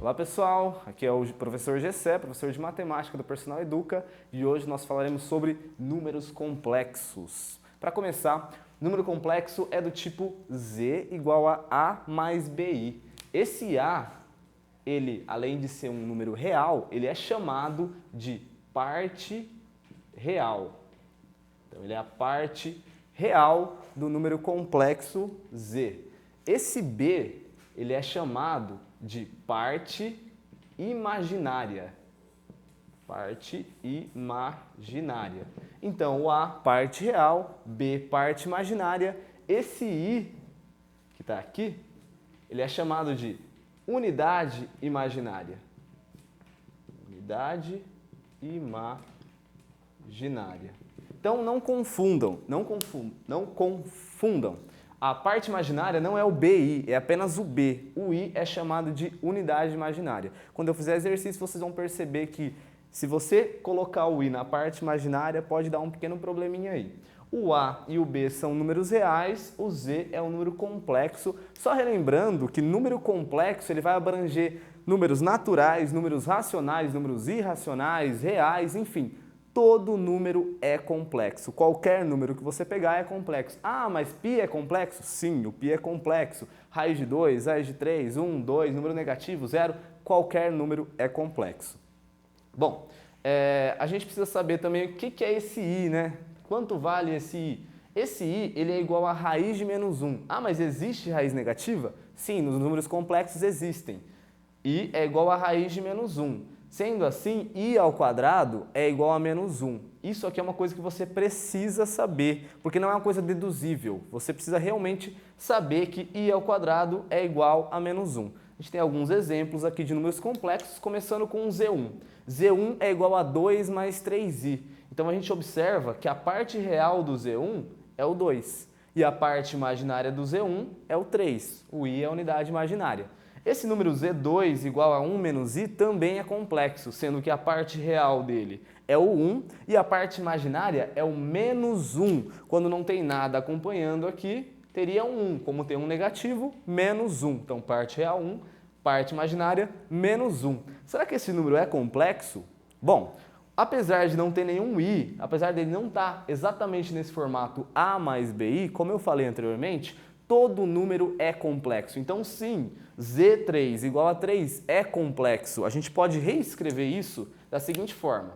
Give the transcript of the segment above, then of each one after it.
Olá pessoal, aqui é o professor Gessé, professor de matemática do Personal Educa, e hoje nós falaremos sobre números complexos. Para começar, número complexo é do tipo z igual a A mais BI. Esse A, ele, além de ser um número real, ele é chamado de parte real. Então, ele é a parte real do número complexo z. Esse B, ele é chamado de parte imaginária. Parte imaginária. Então, o A, parte real, B, parte imaginária. Esse I, que está aqui, ele é chamado de unidade imaginária. Unidade imaginária. Então, não confundam. A parte imaginária não é o BI, é apenas o B. O I é chamado de unidade imaginária. Quando eu fizer exercício, vocês vão perceber que se você colocar o I na parte imaginária, pode dar um pequeno probleminha aí. O A e o B são números reais, o Z é um número complexo. Só relembrando que número complexo ele vai abranger números naturais, números racionais, números irracionais, reais, enfim. Todo número é complexo. Qualquer número que você pegar é complexo. Ah, mas π é complexo? Sim, o π é complexo. Raiz de 2, raiz de 3, 1, 2, número negativo, 0, qualquer número é complexo. Bom, a gente precisa saber também o que é esse i, né? Quanto vale esse i? Esse i ele é igual a raiz de menos 1. Ah, mas existe raiz negativa? Sim, nos números complexos existem. I é igual a raiz de menos 1. Sendo assim, i ao quadrado é igual a menos 1. Isso aqui é uma coisa que você precisa saber, porque não é uma coisa deduzível. Você precisa realmente saber que i ao quadrado é igual a menos 1. A gente tem alguns exemplos aqui de números complexos, começando com o Z1. Z1 é igual a 2 mais 3i. Então a gente observa que a parte real do Z1 é o 2 e a parte imaginária do Z1 é o 3. O i é a unidade imaginária. Esse número Z2 igual a 1 menos i também é complexo, sendo que a parte real dele é o 1 e a parte imaginária é o menos 1. Quando não tem nada acompanhando aqui, teria um 1. Como tem um negativo, menos 1. Então, parte real 1, parte imaginária menos 1. Será que esse número é complexo? Bom, apesar de não ter nenhum i, apesar dele não estar exatamente nesse formato A mais BI, como eu falei anteriormente, todo número é complexo. Então, sim, Z3 igual a 3 é complexo. A gente pode reescrever isso da seguinte forma.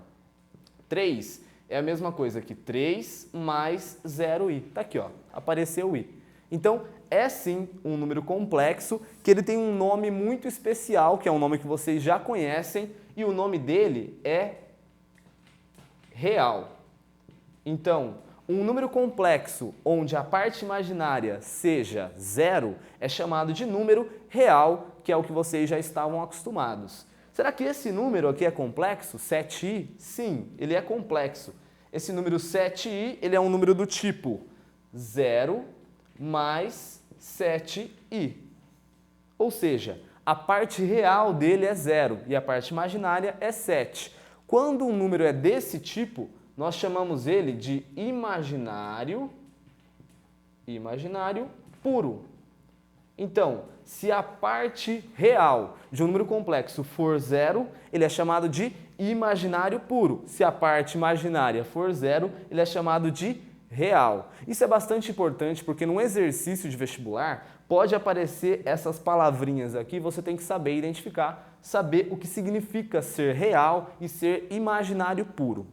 3 é a mesma coisa que 3 mais 0i. Tá aqui, ó, apareceu o i. Então, é sim um número complexo, que ele tem um nome muito especial, que é um nome que vocês já conhecem, e o nome dele é real. Então, um número complexo onde a parte imaginária seja 0 é chamado de número real, que é o que vocês já estavam acostumados. Será que esse número aqui é complexo? 7i? Sim, ele é complexo. Esse número 7i ele é um número do tipo 0 mais 7i. Ou seja, a parte real dele é 0 e a parte imaginária é 7. Quando um número é desse tipo, nós chamamos ele de imaginário puro. Então, se a parte real de um número complexo for 0, ele é chamado de imaginário puro. Se a parte imaginária for 0, ele é chamado de real. Isso é bastante importante porque num exercício de vestibular pode aparecer essas palavrinhas aqui, você tem que saber identificar, saber o que significa ser real e ser imaginário puro.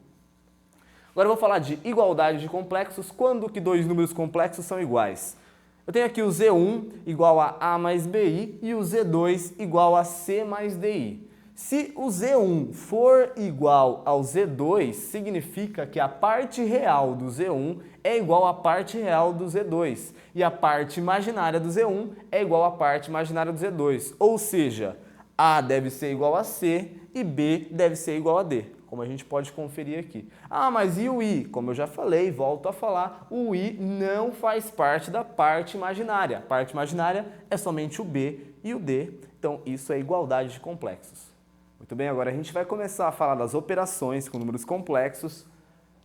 Agora eu vou falar de igualdade de complexos, quando que dois números complexos são iguais. Eu tenho aqui o Z1 igual a A mais BI e o Z2 igual a C mais DI. Se o Z1 for igual ao Z2, significa que a parte real do Z1 é igual à parte real do Z2 e a parte imaginária do Z1 é igual à parte imaginária do Z2. Ou seja, A deve ser igual a C e B deve ser igual a D, como a gente pode conferir aqui. Ah, mas e o I? Como eu já falei, volto a falar, o I não faz parte da parte imaginária. A parte imaginária é somente o B e o D, então isso é igualdade de complexos. Muito bem, agora a gente vai começar a falar das operações com números complexos.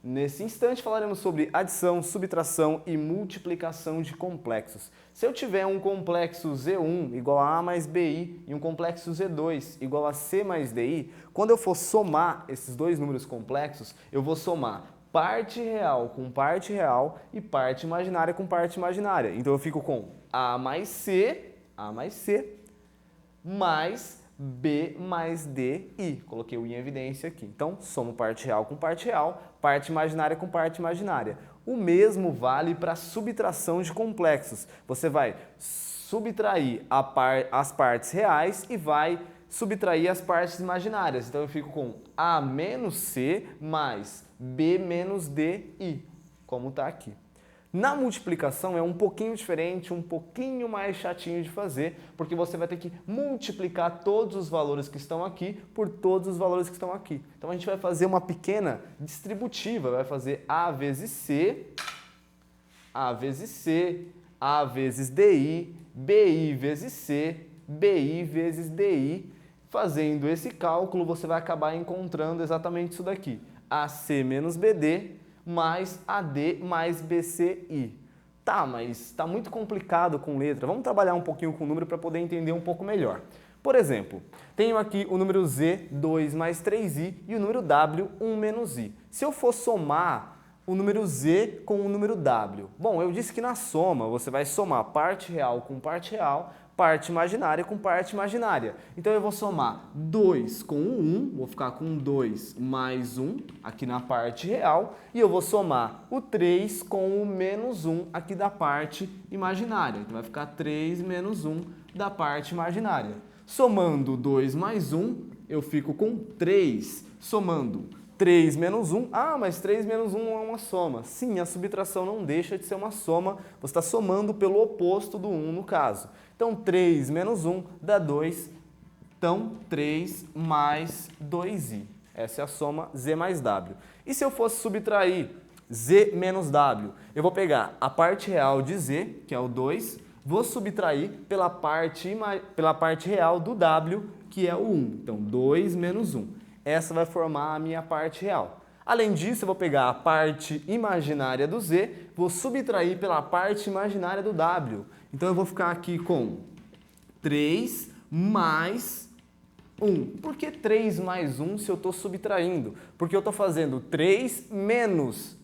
Nesse instante falaremos sobre adição, subtração e multiplicação de complexos. Se eu tiver um complexo Z1 igual a A mais BI e um complexo Z2 igual a C mais DI, quando eu for somar esses dois números complexos, eu vou somar parte real com parte real e parte imaginária com parte imaginária. Então eu fico com A mais C mais B mais DI. Coloquei o I em evidência aqui. Então, somo parte real com parte real, parte imaginária com parte imaginária. O mesmo vale para subtração de complexos. Você vai subtrair as partes reais e vai subtrair as partes imaginárias. Então, eu fico com A menos C mais B menos DI, como está aqui. Na multiplicação é um pouquinho diferente, um pouquinho mais chatinho de fazer, porque você vai ter que multiplicar todos os valores que estão aqui por todos os valores que estão aqui. Então a gente vai fazer uma pequena distributiva, vai fazer A vezes C, A vezes C, A vezes DI, BI vezes C, BI vezes DI. Fazendo esse cálculo, você vai acabar encontrando exatamente isso daqui, AC menos BD, mais AD mais BCI. Tá, mas está muito complicado com letra. Vamos trabalhar um pouquinho com o número para poder entender um pouco melhor. Por exemplo, tenho aqui o número Z, 2 mais 3i, e o número W, 1 menos i. Se eu for somar o número Z com o número W, bom, eu disse que na soma você vai somar parte real com parte real, parte imaginária com parte imaginária. Então eu vou somar 2 com o 1, vou ficar com 2 mais 1 aqui na parte real, e eu vou somar o 3 com o menos 1 aqui da parte imaginária. Então vai ficar 3 menos 1 da parte imaginária. Somando 2 mais 1, eu fico com 3. Somando 3 menos 1, mas 3 menos 1 não é uma soma. Sim, a subtração não deixa de ser uma soma, você está somando pelo oposto do 1 no caso. Então 3 menos 1 dá 2, então 3 mais 2i. Essa é a soma Z mais W. E se eu fosse subtrair Z menos W? Eu vou pegar a parte real de Z, que é o 2, vou subtrair pela parte real do W, que é o 1. Então 2 menos 1. Essa vai formar a minha parte real. Além disso, eu vou pegar a parte imaginária do Z, vou subtrair pela parte imaginária do W. Então eu vou ficar aqui com 3 mais 1. Por que 3 mais 1 se eu estou subtraindo? Porque eu estou fazendo 3 menos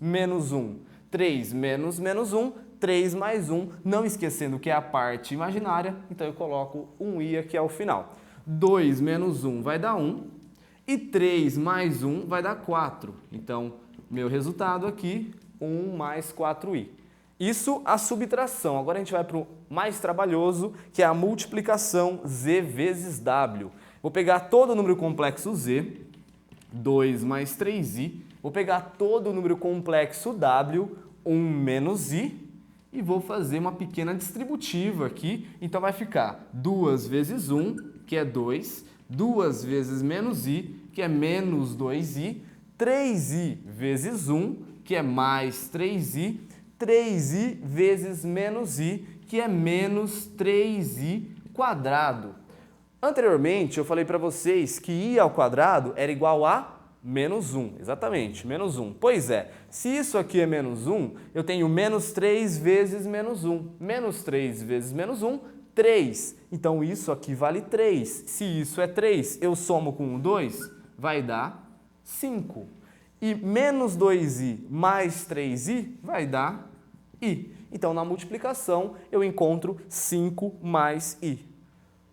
1. 3 menos 1, 3 mais 1, não esquecendo que é a parte imaginária, então eu coloco um i aqui ao final. 2 menos 1 vai dar 1. E 3 mais 1 vai dar 4. Então, meu resultado aqui, 1 mais 4i. Isso a subtração. Agora a gente vai para o mais trabalhoso, que é a multiplicação Z vezes W. Vou pegar todo o número complexo Z, 2 mais 3i. Vou pegar todo o número complexo W, 1 menos i. E vou fazer uma pequena distributiva aqui. Então vai ficar 2 vezes 1, que é 2. 2 vezes menos i, que é menos 2i, 3i vezes 1, que é mais 3i, 3i vezes menos i, que é menos 3i quadrado. Anteriormente, eu falei para vocês que i ao quadrado era igual a menos 1, exatamente, menos 1. Pois é, se isso aqui é menos 1, eu tenho menos 3 vezes menos 1. Menos 3 vezes menos 1, 3. Então, isso aqui vale 3. Se isso é 3, eu somo com o 2, vai dar 5. E menos 2i mais 3i vai dar i. Então, na multiplicação, eu encontro 5 mais i.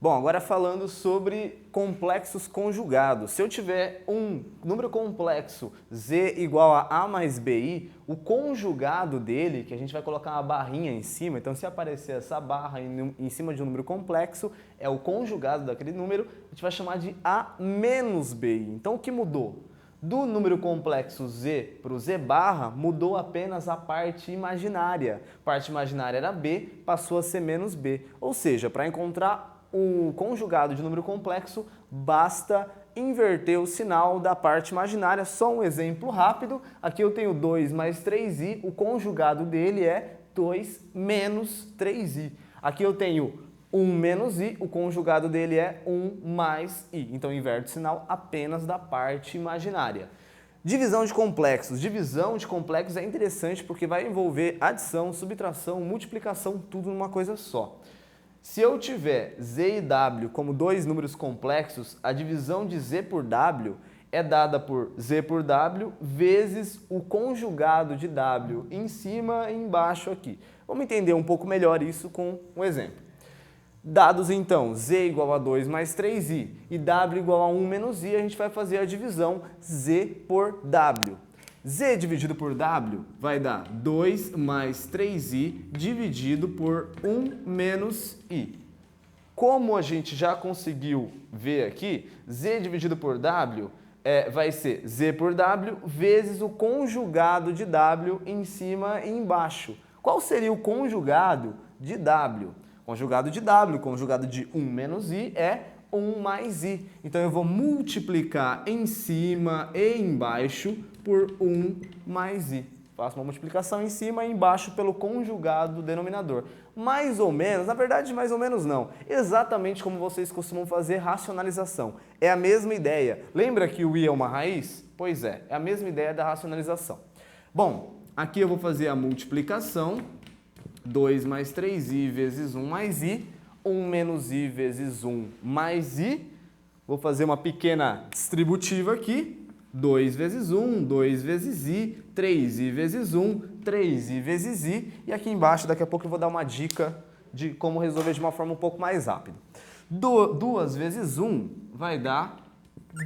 Bom, agora falando sobre complexos conjugados. Se eu tiver um número complexo Z igual a A mais BI, o conjugado dele, que a gente vai colocar uma barrinha em cima, então se aparecer essa barra em cima de um número complexo, é o conjugado daquele número, a gente vai chamar de A menos BI. Então o que mudou? Do número complexo Z para o Z barra, mudou apenas a parte imaginária. A parte imaginária era B, passou a ser menos B. Ou seja, para encontrar o conjugado de número complexo, basta inverter o sinal da parte imaginária. Só um exemplo rápido. Aqui eu tenho 2 mais 3i, o conjugado dele é 2 menos 3i. Aqui eu tenho 1 menos i, o conjugado dele é 1 mais i. Então, inverto o sinal apenas da parte imaginária. Divisão de complexos. Divisão de complexos é interessante porque vai envolver adição, subtração, multiplicação, tudo numa coisa só. Se eu tiver z e w como dois números complexos, a divisão de z por w é dada por z por w vezes o conjugado de w em cima e embaixo aqui. Vamos entender um pouco melhor isso com um exemplo. Dados então z igual a 2 mais 3i e w igual a 1 menos i, a gente vai fazer a divisão z por w. Z dividido por w vai dar 2 mais 3i dividido por 1 menos i. Como a gente já conseguiu ver aqui, z dividido por w vai ser z por w vezes o conjugado de w em cima e embaixo. Qual seria o conjugado de w? Conjugado de w, conjugado de 1 menos i é 1 mais i. Então eu vou multiplicar em cima e embaixo por 1 mais i. Faço uma multiplicação em cima e embaixo pelo conjugado do denominador. Mais ou menos, na verdade mais ou menos não, exatamente como vocês costumam fazer racionalização. É a mesma ideia. Lembra que o i é uma raiz? Pois é a mesma ideia da racionalização. Bom, aqui eu vou fazer a multiplicação. 2 mais 3i vezes 1 mais i, 1 menos i vezes 1 mais i. Vou fazer uma pequena distributiva aqui. 2 vezes 1, 2 vezes i, 3i vezes 1, 3i vezes i. E aqui embaixo, daqui a pouco eu vou dar uma dica de como resolver de uma forma um pouco mais rápida. 2 vezes 1 vai dar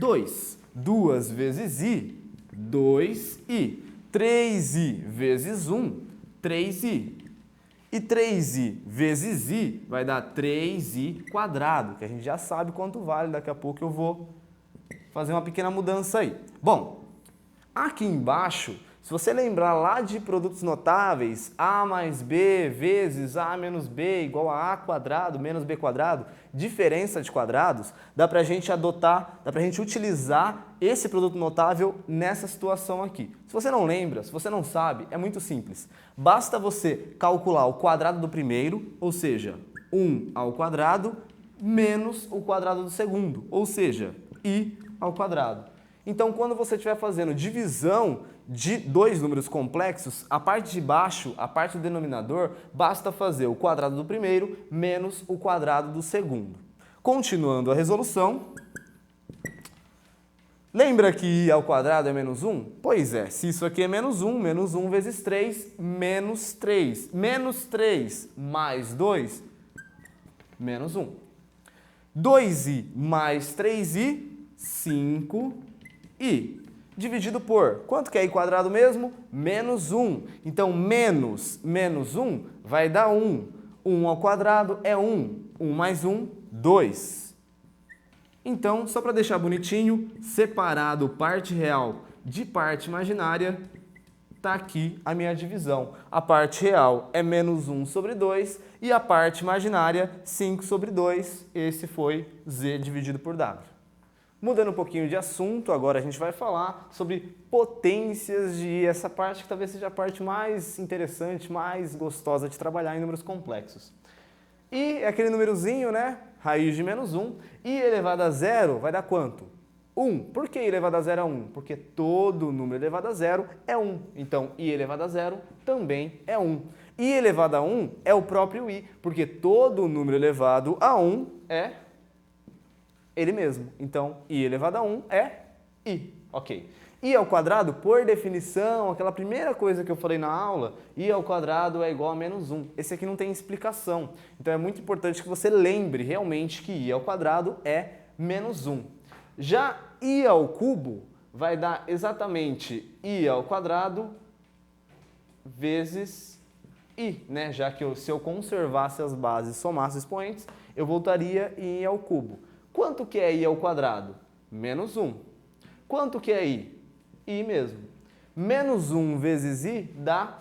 2. 2 vezes i, 2i. 3i vezes 1, 3i. E 3i vezes i vai dar 3i quadrado, que a gente já sabe quanto vale, daqui a pouco eu vou fazer uma pequena mudança aí. Bom, aqui embaixo, se você lembrar lá de produtos notáveis, a mais b vezes a menos b igual a a quadrado menos b quadrado, diferença de quadrados, dá pra gente adotar, dá pra gente utilizar esse produto notável nessa situação aqui. Se você não lembra, se você não sabe, é muito simples. Basta você calcular o quadrado do primeiro, ou seja, 1 ao quadrado, menos o quadrado do segundo, ou seja, i ao quadrado. Então, quando você estiver fazendo divisão de dois números complexos, a parte de baixo, a parte do denominador, basta fazer o quadrado do primeiro menos o quadrado do segundo. Continuando a resolução, lembra que i ao quadrado é menos 1? Pois é, se isso aqui é menos 1 vezes 3, menos 3. Menos 3 mais 2, menos 1. 2i mais 3i, 5i. Dividido por, quanto que é i quadrado mesmo? Menos 1. Então, menos 1 vai dar 1. 1 ao quadrado é 1. 1 mais 1, 2. Então, só para deixar bonitinho, separado parte real de parte imaginária, está aqui a minha divisão. A parte real é menos 1 sobre 2 e a parte imaginária 5 sobre 2. Esse foi z dividido por w. Mudando um pouquinho de assunto, agora a gente vai falar sobre potências de i, essa parte que talvez seja a parte mais interessante, mais gostosa de trabalhar em números complexos. I é aquele númerozinho, né? Raiz de menos 1. I elevado a zero vai dar quanto? 1. Por que i elevado a zero é 1? Porque todo número elevado a zero é 1. Então, i elevado a zero também é 1. I elevado a 1 é o próprio i, porque todo número elevado a 1 é ele mesmo. Então, i elevado a 1 é i. Ok. I ao quadrado, por definição, aquela primeira coisa que eu falei na aula, i ao quadrado é igual a menos 1. Esse aqui não tem explicação. Então, é muito importante que você lembre realmente que i ao quadrado é menos 1. Já i ao cubo vai dar exatamente i ao quadrado vezes i, né? Já que se eu conservasse as bases e somasse os expoentes, eu voltaria em i ao cubo. Quanto que é i ao quadrado? Menos 1. Quanto que é i? I mesmo. Menos 1 vezes i dá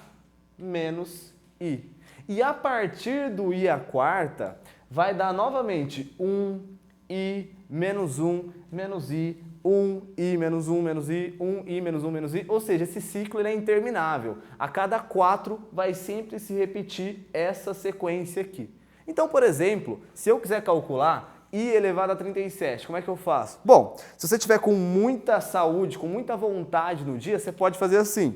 menos i. E a partir do i à quarta, vai dar novamente 1i, menos 1, menos i, 1i, menos 1, menos i, 1i, menos 1, menos i. Ou seja, esse ciclo ele é interminável. A cada 4 vai sempre se repetir essa sequência aqui. Então, por exemplo, se eu quiser calcular I elevado a 37, como é que eu faço? Bom, se você tiver com muita saúde, com muita vontade no dia, você pode fazer assim.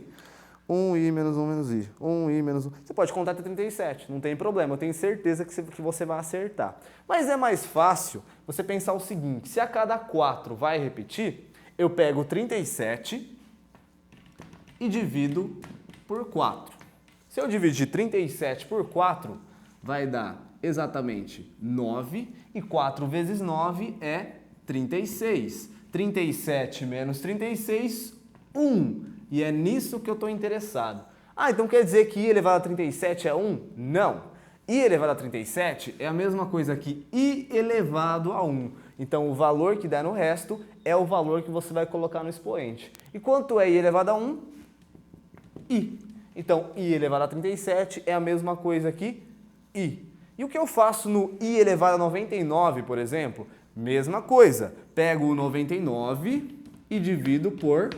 1i menos 1 menos i. 1i menos 1. Você pode contar até 37, não tem problema. Eu tenho certeza que você vai acertar. Mas é mais fácil você pensar o seguinte, se a cada 4 vai repetir, eu pego 37 e divido por 4. Se eu dividir 37 por 4, vai dar exatamente 9, e 4 vezes 9 é 36. 37 menos 36, 1. E é nisso que eu estou interessado. Ah, então quer dizer que i elevado a 37 é 1? Não. I elevado a 37 é a mesma coisa que i elevado a 1. Então o valor que der no resto é o valor que você vai colocar no expoente. E quanto é i elevado a 1? I. Então i elevado a 37 é a mesma coisa que i. E o que eu faço no i elevado a 99, por exemplo? Mesma coisa. Pego o 99 e divido por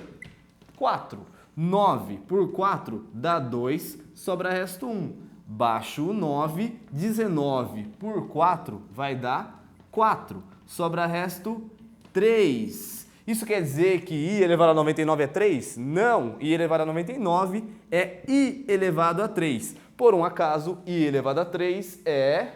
4. 9 por 4 dá 2, sobra resto 1. Baixo o 9, 19 por 4 vai dar 4. Sobra resto 3. Isso quer dizer que i elevado a 99 é 3? Não, i elevado a 99 é i elevado a 3. Por um acaso, i elevado a 3 é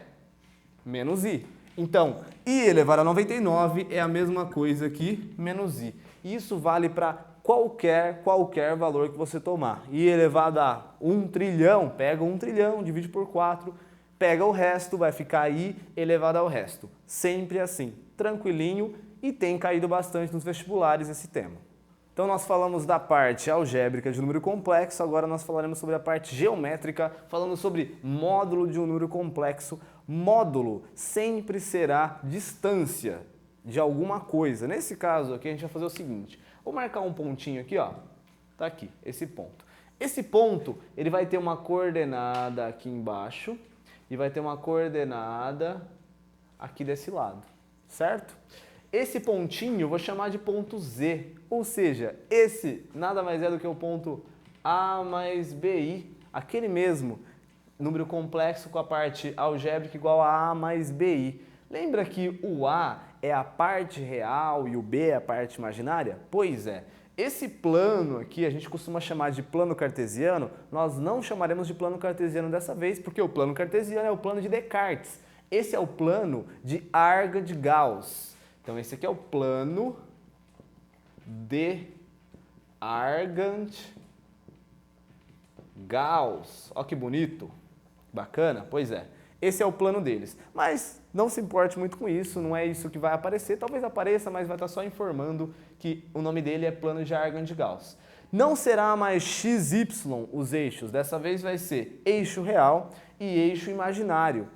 menos i. Então, i elevado a 99 é a mesma coisa que menos i. Isso vale para qualquer valor que você tomar. I elevado a 1 trilhão, pega 1 trilhão, divide por 4, pega o resto, vai ficar i elevado ao resto. Sempre assim, tranquilinho, e tem caído bastante nos vestibulares esse tema. Então nós falamos da parte algébrica de um número complexo, agora nós falaremos sobre a parte geométrica, falando sobre módulo de um número complexo. Módulo sempre será distância de alguma coisa. Nesse caso aqui a gente vai fazer o seguinte, vou marcar um pontinho aqui, ó, tá aqui, esse ponto. Esse ponto, ele vai ter uma coordenada aqui embaixo e vai ter uma coordenada aqui desse lado, certo? Esse pontinho eu vou chamar de ponto Z, ou seja, esse nada mais é do que o ponto A mais BI, aquele mesmo número complexo com a parte algébrica igual a A mais BI. Lembra que o A é a parte real e o B é a parte imaginária? Pois é, esse plano aqui a gente costuma chamar de plano cartesiano, nós não chamaremos de plano cartesiano dessa vez, porque o plano cartesiano é o plano de Descartes. Esse é o plano de Argand-Gauss. Então esse aqui é o plano de Argand-Gauss. Olha que bonito, bacana, pois é. Esse é o plano deles, mas não se importe muito com isso, não é isso que vai aparecer, talvez apareça, mas vai estar só informando que o nome dele é plano de Argand-Gauss. Não será mais x, y os eixos, dessa vez vai ser eixo real e eixo imaginário.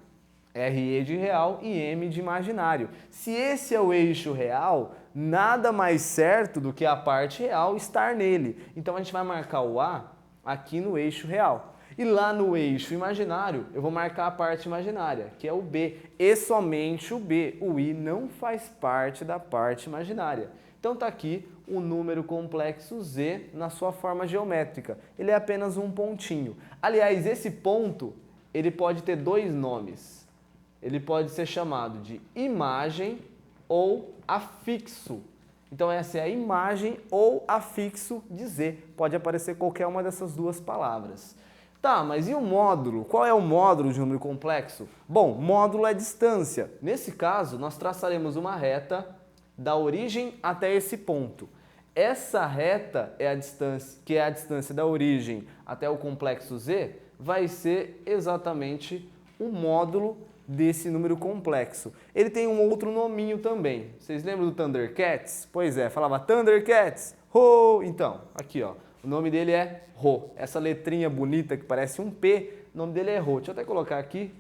RE de real e M de imaginário. Se esse é o eixo real, nada mais certo do que a parte real estar nele. Então a gente vai marcar o A aqui no eixo real. E lá no eixo imaginário, eu vou marcar a parte imaginária, que é o B, e somente o B. O I não faz parte da parte imaginária. Então está aqui o número complexo Z na sua forma geométrica. Ele é apenas um pontinho. Aliás, esse ponto, ele pode ter dois nomes. Ele pode ser chamado de imagem ou afixo. Então essa é a imagem ou afixo de Z. Pode aparecer qualquer uma dessas duas palavras. Tá, mas e o módulo? Qual é o módulo de um número complexo? Bom, módulo é distância. Nesse caso, nós traçaremos uma reta da origem até esse ponto. Essa reta é a distância, que é a distância da origem até o complexo Z, vai ser exatamente o módulo desse número complexo. Ele tem um outro nominho também. Vocês lembram do Thundercats? Pois é, falava Thundercats, ho! Então, aqui ó, o nome dele é Rho. Essa letrinha bonita que parece um P, o nome dele é Rho. Deixa eu até colocar aqui.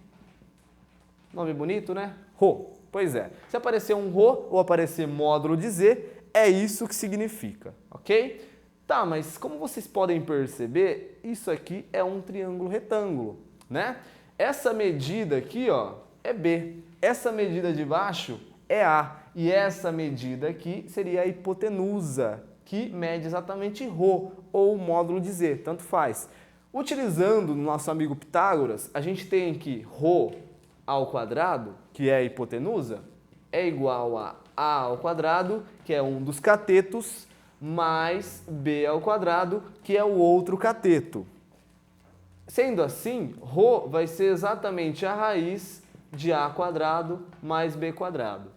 Nome bonito, né? Rho. Pois é. Se aparecer um Rho ou aparecer módulo de Z, é isso que significa, ok? Tá, mas como vocês podem perceber, isso aqui é um triângulo retângulo, né? Essa medida aqui, ó, é B. Essa medida de baixo é A. E essa medida aqui seria a hipotenusa, que mede exatamente Rho, ou módulo de Z, tanto faz. Utilizando o nosso amigo Pitágoras, a gente tem que Rho ao quadrado, que é a hipotenusa, é igual a ao quadrado, que é um dos catetos, mais b ao quadrado, que é o outro cateto. Sendo assim, ρ vai ser exatamente a raiz de a quadrado mais b quadrado.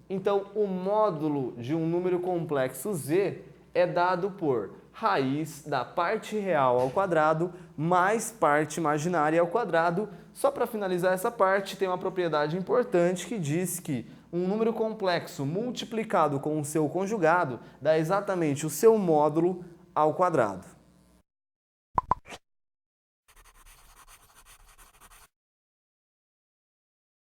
Então, o módulo de um número complexo z é dado por raiz da parte real ao quadrado mais parte imaginária ao quadrado. Só para finalizar essa parte, tem uma propriedade importante que diz que um número complexo multiplicado com o seu conjugado dá exatamente o seu módulo ao quadrado.